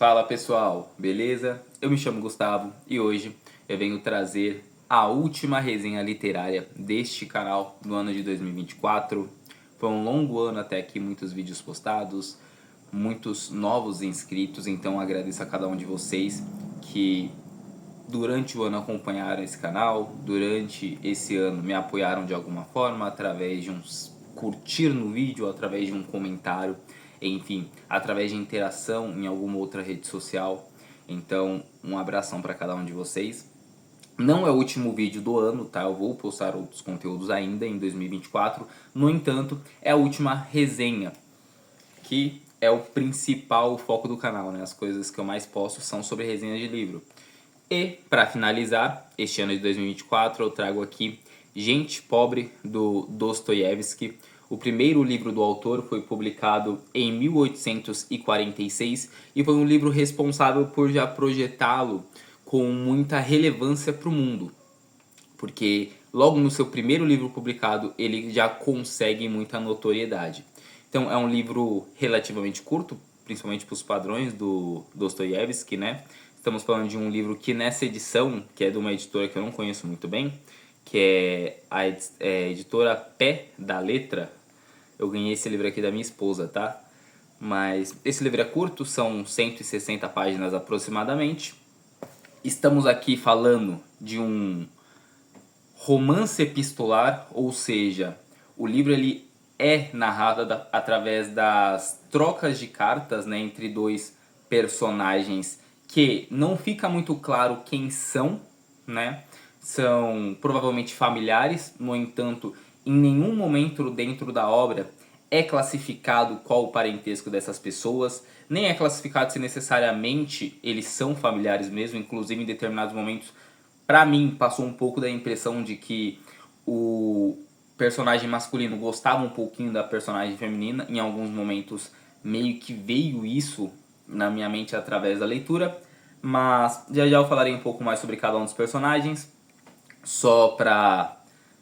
Fala pessoal, beleza? Eu me chamo Gustavo e hoje eu venho trazer a última resenha literária deste canal no ano de 2024. Foi um longo ano até aqui, muitos vídeos postados, muitos novos inscritos, então agradeço a cada um de vocês que durante o ano acompanharam esse canal, durante esse ano me apoiaram de alguma forma, através de um curtir no vídeo, através de um comentário, enfim, através de interação em alguma outra rede social. Então, um abração para cada um de vocês. Não é o último vídeo do ano, tá? Eu vou postar outros conteúdos ainda em 2024. No entanto, é a última resenha, que é o principal foco do canal, né? As coisas que eu mais posto são sobre resenhas de livro. E, para finalizar, este ano de 2024 eu trago aqui Gente Pobre, do Dostoiévski. O primeiro livro do autor foi publicado em 1846 e foi um livro responsável por já projetá-lo com muita relevância para o mundo, porque logo no seu primeiro livro publicado ele já consegue muita notoriedade. Então é um livro relativamente curto, principalmente para os padrões do Dostoiévski, né? Estamos falando de um livro que nessa edição, que é de uma editora que eu não conheço muito bem, que é a editora Pé da Letra. Eu ganhei esse livro aqui da minha esposa, tá? Mas esse livro é curto, são 160 páginas aproximadamente. Estamos aqui falando de um romance epistolar, ou seja, o livro ele é narrado através das trocas de cartas, né, entre dois personagens que não fica muito claro quem são, né? São provavelmente familiares, no entanto, em nenhum momento dentro da obra é classificado qual o parentesco dessas pessoas, nem é classificado se necessariamente eles são familiares mesmo, inclusive em determinados momentos, pra mim, passou um pouco da impressão de que o personagem masculino gostava um pouquinho da personagem feminina. Em alguns momentos meio que veio isso na minha mente através da leitura, mas já já eu falarei um pouco mais sobre cada um dos personagens. Só para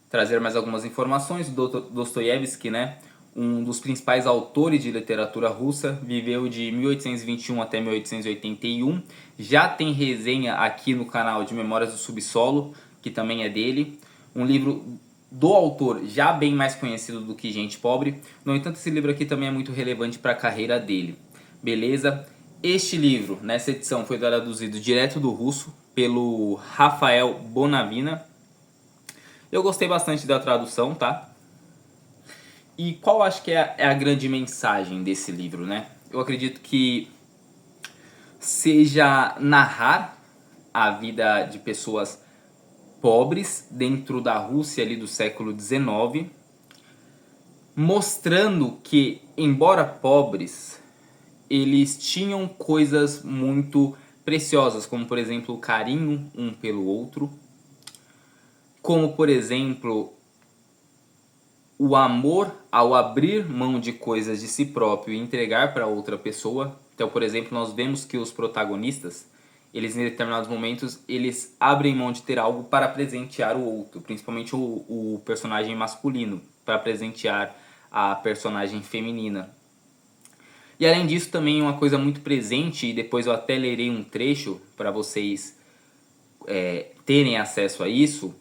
trazer mais algumas informações, Dostoiévski, né, um dos principais autores de literatura russa, viveu de 1821 até 1881. Já tem resenha aqui no canal de Memórias do Subsolo, que também é dele. Um livro do autor já bem mais conhecido do que Gente Pobre. No entanto, esse livro aqui também é muito relevante para a carreira dele. Beleza? Este livro, nessa edição, foi traduzido direto do russo pelo Rafael Bonavina. Eu gostei bastante da tradução, tá? E qual acho que é a grande mensagem desse livro, né? Eu acredito que seja narrar a vida de pessoas pobres dentro da Rússia ali do século XIX, mostrando que, embora pobres, eles tinham coisas muito preciosas, como por exemplo o carinho um pelo outro, como por exemplo o amor ao abrir mão de coisas de si próprio e entregar para outra pessoa. Então, por exemplo, nós vemos que os protagonistas, eles em determinados momentos, eles abrem mão de ter algo para presentear o outro, principalmente o personagem masculino, para presentear a personagem feminina. E além disso, também uma coisa muito presente, e depois eu até lerei um trecho para vocês terem acesso a isso,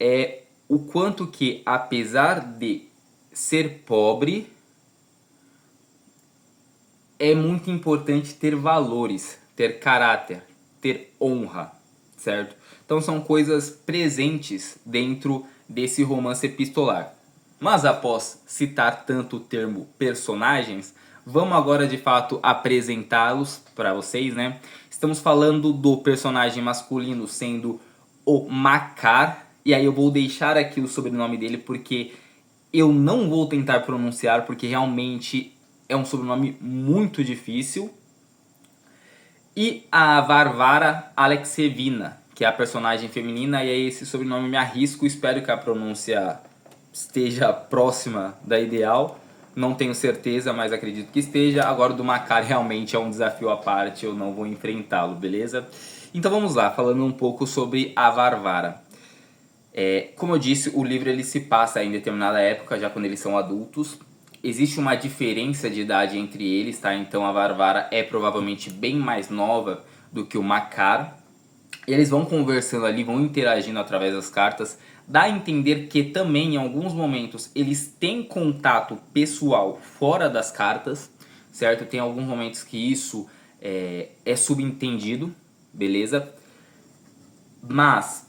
é o quanto que, apesar de ser pobre, é muito importante ter valores, ter caráter, ter honra, certo? Então são coisas presentes dentro desse romance epistolar. Mas após citar tanto o termo personagens, vamos agora de fato apresentá-los para vocês, né? Estamos falando do personagem masculino sendo o Makar, e aí eu vou deixar aqui o sobrenome dele porque eu não vou tentar pronunciar, porque realmente é um sobrenome muito difícil. E a Varvara Alexievna, que é a personagem feminina, e aí esse sobrenome me arrisco, espero que a pronúncia esteja próxima da ideal. Não tenho certeza, mas acredito que esteja. Agora, o do Makar realmente é um desafio à parte, eu não vou enfrentá-lo, beleza? Então vamos lá, falando um pouco sobre a Varvara. Como eu disse, o livro ele se passa em determinada época, já quando eles são adultos. existe uma diferença de idade entre eles, tá? Então a Varvara é provavelmente bem mais nova do que o Makar. Eles vão conversando ali, vão interagindo através das cartas. Dá a entender que também em alguns momentos eles têm contato pessoal fora das cartas, certo? Tem alguns momentos que isso é subentendido, beleza? Mas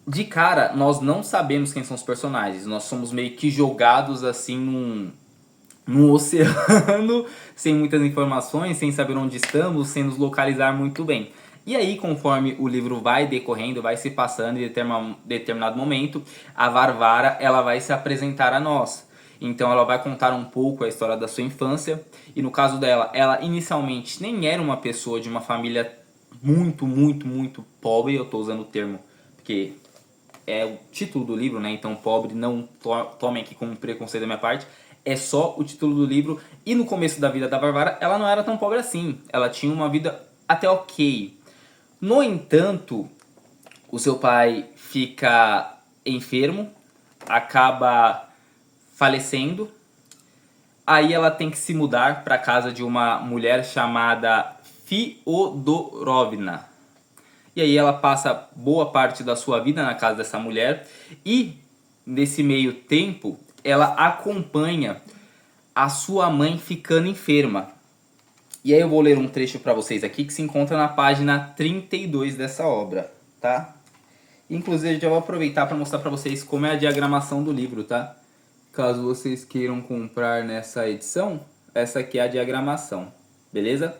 de cara nós não sabemos quem são os personagens. Nós somos meio que jogados assim num oceano, sem muitas informações, sem saber onde estamos, sem nos localizar muito bem. E aí, conforme o livro vai decorrendo, vai se passando em determinado momento, a Varvara ela vai se apresentar a nós. Então ela vai contar um pouco a história da sua infância. E no caso dela, ela inicialmente nem era uma pessoa de uma família muito pobre. Eu estou usando o termo porque é o título do livro, né? Então pobre não tomem aqui como preconceito da minha parte. É só o título do livro. E no começo da vida da Varvara, ela não era tão pobre assim. Ela tinha uma vida até ok. No entanto, o seu pai fica enfermo, acaba falecendo. Aí ela tem que se mudar para a casa de uma mulher chamada Fiodorovna. E aí ela passa boa parte da sua vida na casa dessa mulher. E nesse meio tempo, ela acompanha a sua mãe ficando enferma. E aí eu vou ler um trecho para vocês aqui que se encontra na página 32 dessa obra, tá? Inclusive eu já vou aproveitar para mostrar para vocês como é a diagramação do livro, tá? Caso vocês queiram comprar nessa edição, essa aqui é a diagramação, beleza?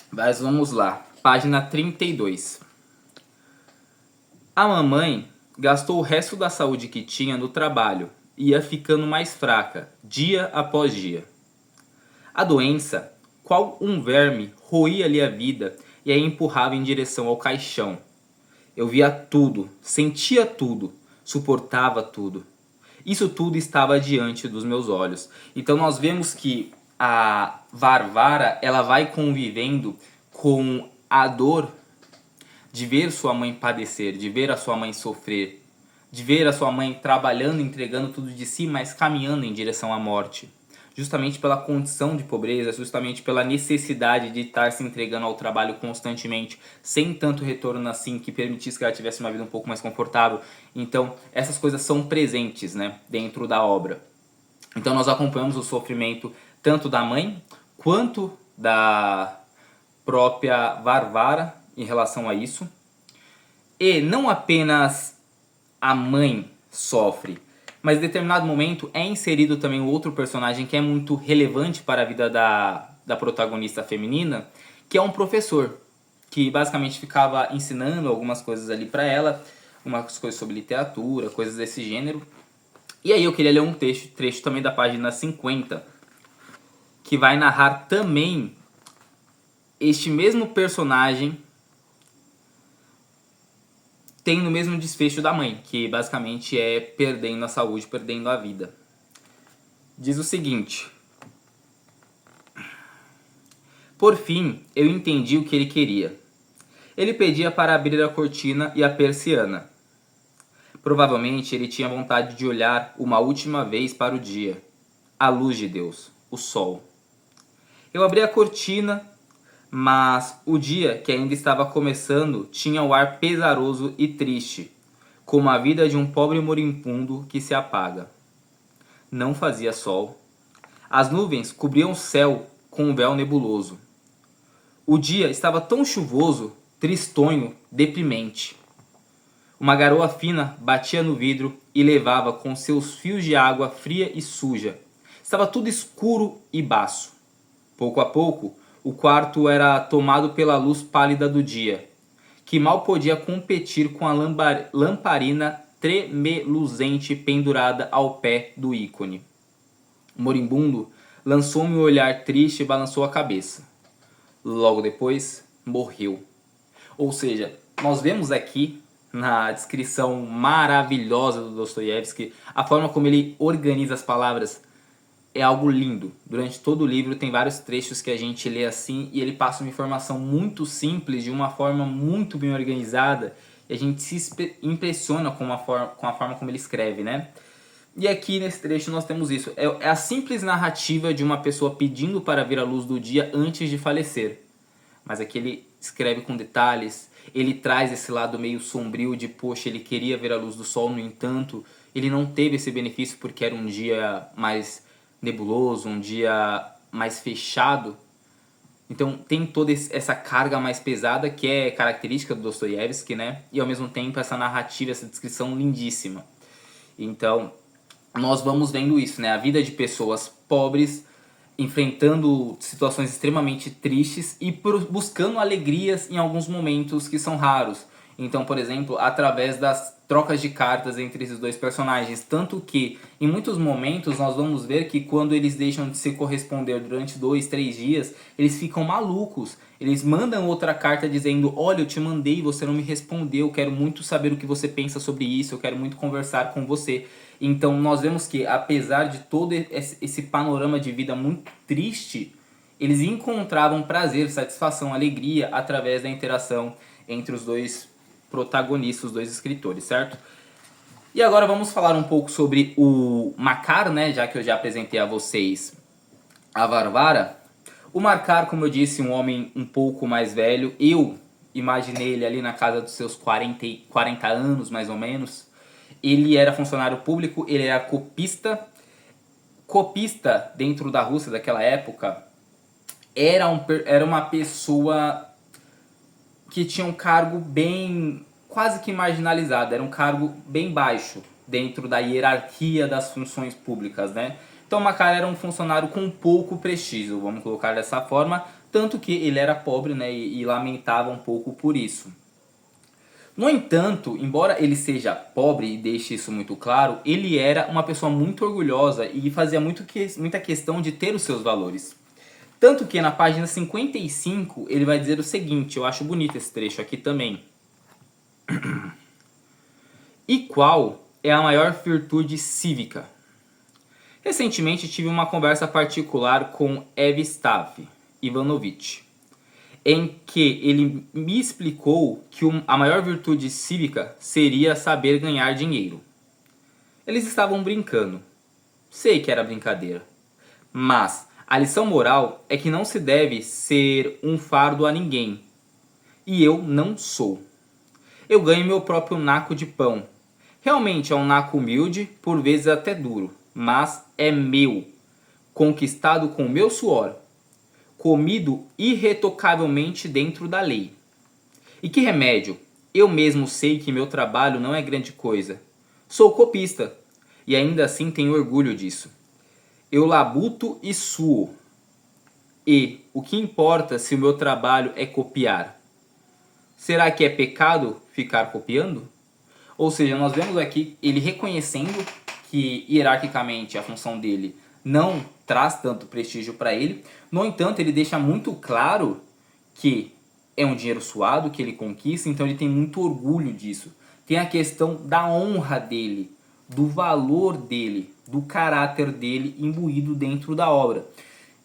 Mas vamos lá, página 32. A mamãe gastou o resto da saúde que tinha no trabalho e ia ficando mais fraca, dia após dia. A doença, qual um verme, roía-lhe a vida e a empurrava em direção ao caixão. Eu via tudo, sentia tudo, suportava tudo. Isso tudo estava diante dos meus olhos. Então nós vemos que a Varvara ela vai convivendo com a dor de ver sua mãe padecer, de ver a sua mãe sofrer, de ver a sua mãe trabalhando, entregando tudo de si, mas caminhando em direção à morte. Justamente pela condição de pobreza, justamente pela necessidade de estar se entregando ao trabalho constantemente, sem tanto retorno assim, que permitisse que ela tivesse uma vida um pouco mais confortável. Então, essas coisas são presentes, né, dentro da obra. Então, nós acompanhamos o sofrimento tanto da mãe, quanto da própria Varvara em relação a isso. E não apenas a mãe sofre, mas em determinado momento é inserido também outro personagem que é muito relevante para a vida da protagonista feminina, que é um professor, que basicamente ficava ensinando algumas coisas ali para ela, umas coisas sobre literatura, coisas desse gênero. E aí eu queria ler um trecho também da página 50, que vai narrar também este mesmo personagem tem no mesmo desfecho da mãe, que basicamente é perdendo a saúde, perdendo a vida. Diz o seguinte: por fim, eu entendi o que ele queria. Ele pedia para abrir a cortina e a persiana. Provavelmente ele tinha vontade de olhar uma última vez para o dia, a luz de Deus, o sol. Eu abri a cortina, mas o dia que ainda estava começando tinha o ar pesaroso e triste, como a vida de um pobre moribundo que se apaga. Não fazia sol. As nuvens cobriam o céu com um véu nebuloso. O dia estava tão chuvoso, tristonho, deprimente. Uma garoa fina batia no vidro e levava com seus fios de água fria e suja. Estava tudo escuro e baço. Pouco a pouco, o quarto era tomado pela luz pálida do dia, que mal podia competir com a lamparina tremeluzente pendurada ao pé do ícone. O moribundo lançou-me um olhar triste e balançou a cabeça. Logo depois, morreu. Ou seja, nós vemos aqui na descrição maravilhosa do Dostoiévski a forma como ele organiza as palavras. É algo lindo. Durante todo o livro tem vários trechos que a gente lê assim e ele passa uma informação muito simples, de uma forma muito bem organizada, e a gente se impressiona com a forma como ele escreve, né? E aqui nesse trecho nós temos isso. É a simples narrativa de uma pessoa pedindo para ver a luz do dia antes de falecer. Mas aqui ele escreve com detalhes, ele traz esse lado meio sombrio de, poxa, ele queria ver a luz do sol, no entanto, ele não teve esse benefício porque era um dia mais nebuloso, um dia mais fechado. Então tem toda essa carga mais pesada que é característica do Dostoiévski, né? E ao mesmo tempo essa narrativa, essa descrição lindíssima. Então nós vamos vendo isso, né? A vida de pessoas pobres enfrentando situações extremamente tristes e buscando alegrias em alguns momentos que são raros. Então, por exemplo, através das trocas de cartas entre esses dois personagens. Tanto que, em muitos momentos, nós vamos ver que quando eles deixam de se corresponder durante 2, 3 dias, eles ficam malucos. Eles mandam outra carta dizendo, olha, eu te mandei e você não me respondeu, eu quero muito saber o que você pensa sobre isso, eu quero muito conversar com você. Então nós vemos que, apesar de todo esse panorama de vida muito triste, eles encontravam prazer, satisfação, alegria através da interação entre os dois protagonistas, os dois escritores, certo? E agora vamos falar um pouco sobre o Makar, né? Já que eu já apresentei a vocês a Varvara. O Makar, como eu disse, um homem um pouco mais velho. Eu imaginei ele ali na casa dos seus 40 anos, mais ou menos. Ele era funcionário público, ele era copista. Copista, dentro da Rússia daquela época, era uma pessoa que tinha um cargo bem, quase que marginalizado, era um cargo bem baixo dentro da hierarquia das funções públicas, né? Então Makar era um funcionário com pouco prestígio, vamos colocar dessa forma, tanto que ele era pobre, né, e lamentava um pouco por isso. No entanto, embora ele seja pobre e deixe isso muito claro, ele era uma pessoa muito orgulhosa e fazia muita questão de ter os seus valores. Tanto que na página 55 ele vai dizer o seguinte, eu acho bonito esse trecho aqui também. E qual é a maior virtude cívica? Recentemente tive uma conversa particular com Evstav Ivanovich, em que ele me explicou que a maior virtude cívica seria saber ganhar dinheiro. Eles estavam brincando. Sei que era brincadeira. Mas a lição moral é que não se deve ser um fardo a ninguém. E eu não sou. Eu ganho meu próprio naco de pão. Realmente é um naco humilde, por vezes até duro, mas é meu, conquistado com meu suor, comido irretocavelmente dentro da lei. E que remédio? Eu mesmo sei que meu trabalho não é grande coisa. Sou copista, e ainda assim tenho orgulho disso. Eu labuto e suo. E o que importa se o meu trabalho é copiar? Será que é pecado ficar copiando? Ou seja, nós vemos aqui ele reconhecendo que hierarquicamente a função dele não traz tanto prestígio para ele. No entanto, ele deixa muito claro que é um dinheiro suado que ele conquista, então ele tem muito orgulho disso. Tem a questão da honra dele, do valor dele, do caráter dele imbuído dentro da obra.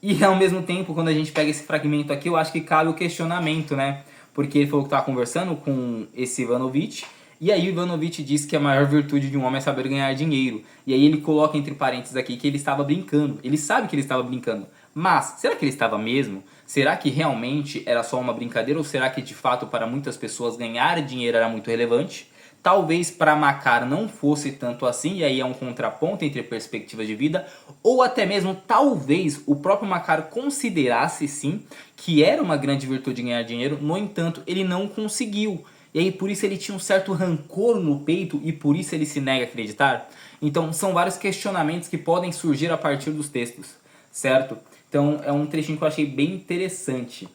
E ao mesmo tempo, quando a gente pega esse fragmento aqui, eu acho que cabe o questionamento, né? Porque ele falou que estava conversando com esse Ivanovich, e aí o Ivanovich disse que a maior virtude de um homem é saber ganhar dinheiro. E aí ele coloca entre parênteses aqui que ele estava brincando. Ele sabe que ele estava brincando. Mas, será que ele estava mesmo? Será que realmente era só uma brincadeira? Ou será que de fato para muitas pessoas ganhar dinheiro era muito relevante? Talvez para Makar não fosse tanto assim, e aí é um contraponto entre perspectivas de vida, ou até mesmo talvez o próprio Makar considerasse sim que era uma grande virtude ganhar dinheiro, no entanto ele não conseguiu. E aí por isso ele tinha um certo rancor no peito e por isso ele se nega a acreditar. Então são vários questionamentos que podem surgir a partir dos textos, certo? Então é um trechinho que eu achei bem interessante.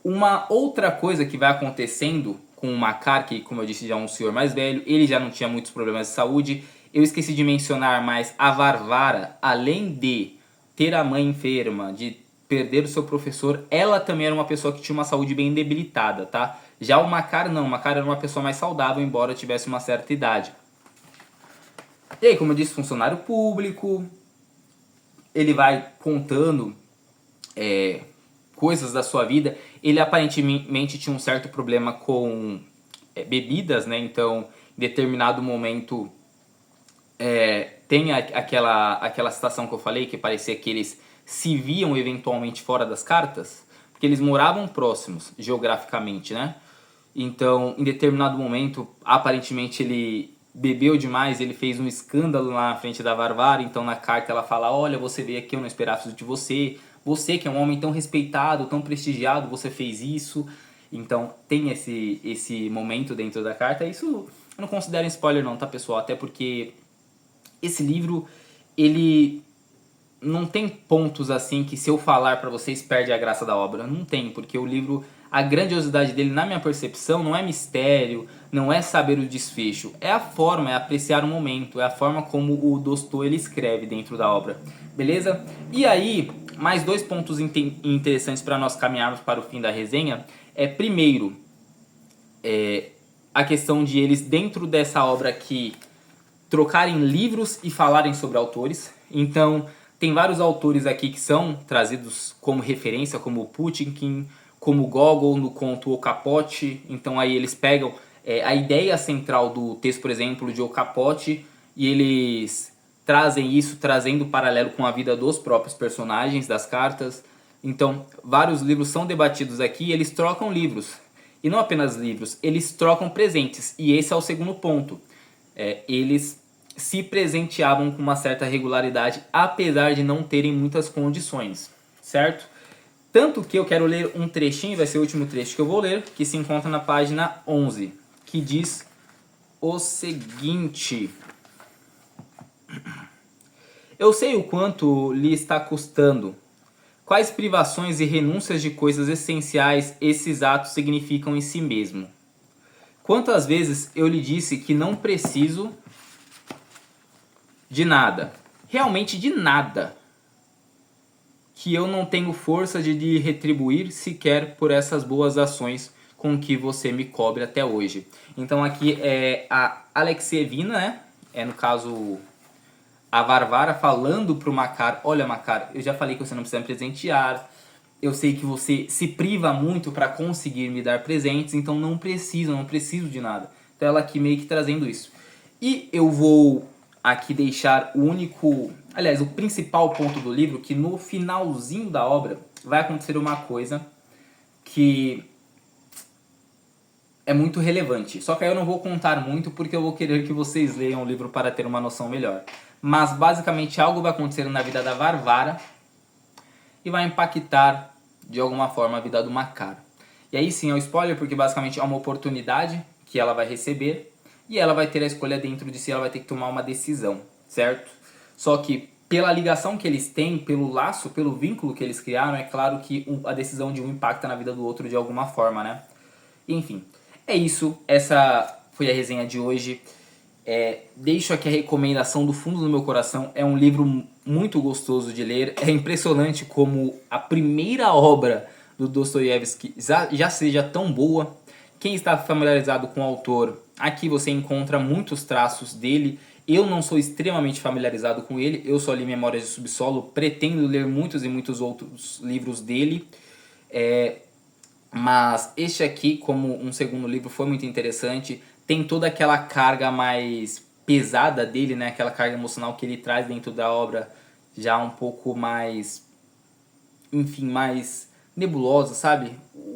Uma outra coisa que vai acontecendo com o Makar, que como eu disse já é um senhor mais velho, ele já não tinha muitos problemas de saúde. Eu esqueci de mencionar, mas a Varvara, além de ter a mãe enferma, de perder o seu professor, ela também era uma pessoa que tinha uma saúde bem debilitada, tá? Já o Makar não, o Makar era uma pessoa mais saudável, embora tivesse uma certa idade. E aí, como eu disse, funcionário público, ele vai contando coisas da sua vida. Ele aparentemente tinha um certo problema com bebidas, né? Então, em determinado momento, tem aquela citação que eu falei, que parecia que eles se viam eventualmente fora das cartas, porque eles moravam próximos geograficamente, né? Então, em determinado momento, aparentemente ele bebeu demais, ele fez um escândalo lá na frente da Varvara, então na carta ela fala, olha, você veio aqui, eu não esperava isso de você, você que é um homem tão respeitado, tão prestigiado, você fez isso. Então tem esse momento dentro da carta. Isso eu não considero spoiler não, tá, pessoal? Até porque esse livro, ele não tem pontos assim que se eu falar pra vocês perde a graça da obra. Não tem, porque o livro, a grandiosidade dele, na minha percepção, não é mistério, não é saber o desfecho. É a forma, é apreciar o momento, é a forma como o Tolstói ele escreve dentro da obra. Beleza? E aí, mais dois pontos interessantes para nós caminharmos para o fim da resenha. Primeiro, a questão de eles, dentro dessa obra aqui, trocarem livros e falarem sobre autores. Então, tem vários autores aqui que são trazidos como referência, como Pushkin, como Gogol no conto O Capote. Então aí eles pegam a ideia central do texto, por exemplo, de O Capote, e eles trazem isso, trazendo paralelo com a vida dos próprios personagens das cartas. Então, vários livros são debatidos aqui e eles trocam livros. E não apenas livros, eles trocam presentes. E esse é o segundo ponto. Eles se presenteavam com uma certa regularidade, apesar de não terem muitas condições, certo? Tanto que eu quero ler um trechinho, vai ser o último trecho que eu vou ler, que se encontra na página 11, que diz o seguinte: eu sei o quanto lhe está custando. Quais privações e renúncias de coisas essenciais esses atos significam em si mesmo? Quantas vezes eu lhe disse que não preciso de nada, realmente de nada, que eu não tenho força de lhe retribuir sequer por essas boas ações com que você me cobre até hoje. Então aqui é a Alexievina, né? No caso a Varvara falando pro Makar, olha Makar, eu já falei que você não precisa me presentear, eu sei que você se priva muito para conseguir me dar presentes, então não preciso de nada. Então ela aqui meio que trazendo isso. E eu vou aqui deixar o principal ponto do livro, que no finalzinho da obra vai acontecer uma coisa que é muito relevante. Só que aí eu não vou contar muito porque eu vou querer que vocês leiam o livro para ter uma noção melhor. Mas basicamente algo vai acontecer na vida da Varvara e vai impactar de alguma forma a vida do Makar. E aí sim é um spoiler porque basicamente é uma oportunidade que ela vai receber e ela vai ter a escolha dentro de si, ela vai ter que tomar uma decisão, certo? Só que pela ligação que eles têm, pelo laço, pelo vínculo que eles criaram, é claro que a decisão de um impacta na vida do outro de alguma forma, né? Enfim, é isso. Essa foi a resenha de hoje. Deixo aqui a recomendação do fundo do meu coração. É um livro muito gostoso de ler. É impressionante como a primeira obra do Dostoiévski já seja tão boa. Quem está familiarizado com o autor, aqui você encontra muitos traços dele. Eu não sou extremamente familiarizado com ele, eu só li Memórias de Subsolo, pretendo ler muitos e muitos outros livros dele. Mas este aqui, como um segundo livro, foi muito interessante. Tem toda aquela carga mais pesada dele, né? Aquela carga emocional que ele traz dentro da obra, já um pouco mais, enfim, mais nebulosa, sabe?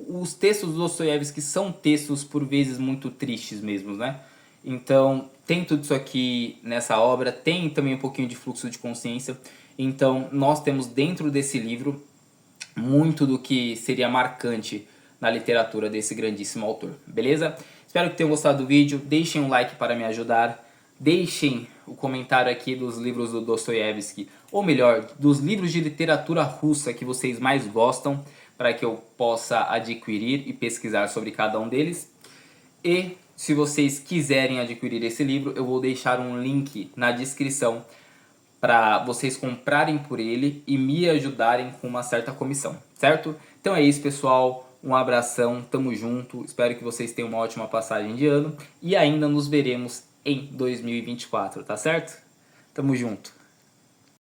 Os textos do Dostoiévski são textos por vezes muito tristes mesmo, né? Então tem tudo isso aqui nessa obra, tem também um pouquinho de fluxo de consciência. Então nós temos dentro desse livro muito do que seria marcante na literatura desse grandíssimo autor, beleza? Espero que tenham gostado do vídeo, deixem um like para me ajudar, deixem o comentário aqui dos livros do Dostoiévski, ou melhor, dos livros de literatura russa que vocês mais gostam, para que eu possa adquirir e pesquisar sobre cada um deles. E se vocês quiserem adquirir esse livro, eu vou deixar um link na descrição para vocês comprarem por ele e me ajudarem com uma certa comissão, certo? Então é isso, pessoal. Um abração, tamo junto. Espero que vocês tenham uma ótima passagem de ano e ainda nos veremos em 2024, tá certo? Tamo junto.